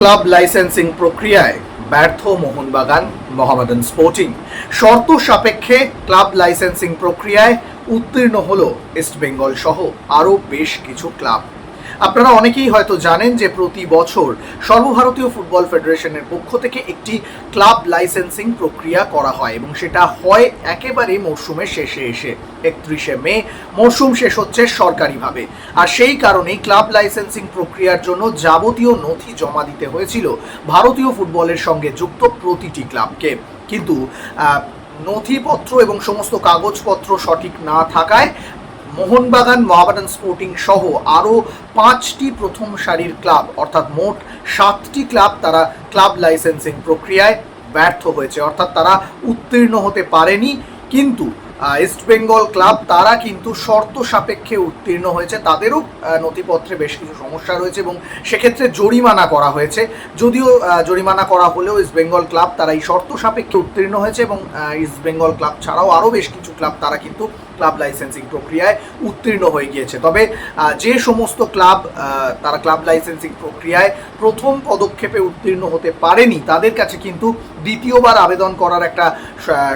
Club licensing প্রক্রিয়ায় ব্যর্থ Mohun Bagan Mohammedan sporting. শর্ত সাপেক্ষে ক্লাব লাইসেন্সিং প্রক্রিয়ায় উত্তীর্ণ হলো ইস্টবেঙ্গল সহ আরও বেশ কিছু ক্লাব। আপনারা অনেকেই হয়তো জানেন যে প্রতি বছর সর্বভারতীয় ফুটবল ফেডারেশনের পক্ষ থেকে একটি ক্লাব লাইসেন্সিং প্রক্রিয়া করা হয় এবং সেটা হয় একেবারে মরশুমের শেষে এসে। 31শে মে মরশুম শেষ হচ্ছে সরকারিভাবে, আর সেই কারণেই ক্লাব লাইসেন্সিং প্রক্রিয়ার জন্য যাবতীয় নথি জমা দিতে হয়েছিল ভারতীয় ফুটবলের সঙ্গে যুক্ত প্রতিটি ক্লাবকে। কিন্তু নথিপত্র এবং সমস্ত কাগজপত্র সঠিক না থাকায় মোহনবাগান মোহামেডান স্পোর্টিং সহ আরও 5টি প্রথম সারির ক্লাব, অর্থাৎ মোট 7টি ক্লাব তারা ক্লাব লাইসেন্সিং প্রক্রিয়ায় ব্যর্থ হয়েছে, অর্থাৎ তারা উত্তীর্ণ হতে পারেনি। কিন্তু ইস্টবেঙ্গল ক্লাব তারা কিন্তু শর্ত সাপেক্ষে উত্তীর্ণ হয়েছে। তাদেরও নথিপত্রে বেশ কিছু সমস্যা রয়েছে এবং সেক্ষেত্রে জরিমানা করা হয়েছে। যদিও জরিমানা করা হলেও ইস্টবেঙ্গল ক্লাব তারা এই শর্ত সাপেক্ষে উত্তীর্ণ হয়েছে এবং ইস্টবেঙ্গল ক্লাব ছাড়াও আরও বেশ কিছু ক্লাব তারা কিন্তু ক্লাব লাইসেন্সিং প্রক্রিয়ায় উত্তীর্ণ হয়ে গিয়েছে। তবে যে সমস্ত ক্লাব তারা ক্লাব লাইসেন্সিং প্রক্রিয়ায় প্রথম পদক্ষেপে উত্তীর্ণ হতে পারেনি, তাদের কাছে কিন্তু দ্বিতীয়বার আবেদন করার একটা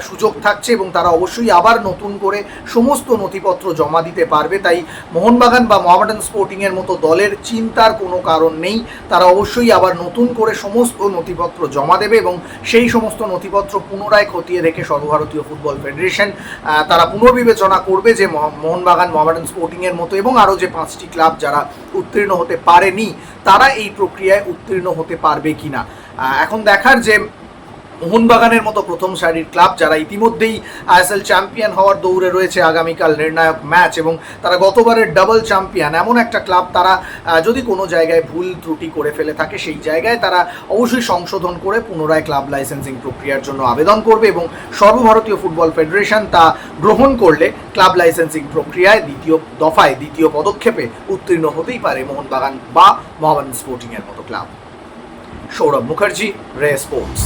সুযোগ থাকছে এবং তারা অবশ্যই আবার নতুন করে সমস্ত নথিপত্র জমা দিতে পারবে। তাই মোহনবাগান বা মোহামেডান স্পোর্টিংয়ের মতো দলের চিন্তার কোনো কারণ নেই। তারা অবশ্যই আবার নতুন করে সমস্ত নথিপত্র জমা দেবে এবং সেই সমস্ত নথিপত্র পুনরায় খতিয়ে দেখে সর্বভারতীয় ফুটবল ফেডারেশন তারা পুনর্বিবেচনা করবে যে মোহনবাগান মোহামেডান স্পোর্টিংয়ের মতো এবং আরও যে 5টি ক্লাব যারা উত্তীর্ণ হতে পারেনি তারা এই প্রক্রিয়ায় উত্তীর্ণ হতে পারবে কিনা। এখন দেখার যে মোহনবাগানের মতো প্রথম সারির ক্লাব যারা ইতিমধ্যেই আইএসএল চ্যাম্পিয়ন হওয়ার দৌড়ে রয়েছে, আগামীকাল নির্ণায়ক ম্যাচ এবং তারা গতবারের ডাবল চ্যাম্পিয়ন, এমন একটা ক্লাব তারা যদি কোনো জায়গায় ভুল ত্রুটি করে ফেলে থাকে সেই জায়গায় তারা অবশ্যই সংশোধন করে পুনরায় ক্লাব লাইসেন্সিং প্রক্রিয়ার জন্য আবেদন করবে এবং সর্বভারতীয় ফুটবল ফেডারেশন তা গ্রহণ করলে ক্লাব লাইসেন্সিং প্রক্রিয়ায় দ্বিতীয় পদক্ষেপে উত্তীর্ণ হতেই পারে মোহনবাগান বা মোহামেডান স্পোর্টিংয়ের মতো ক্লাব। সৌরভ মুখার্জি, রে স্পোর্টস।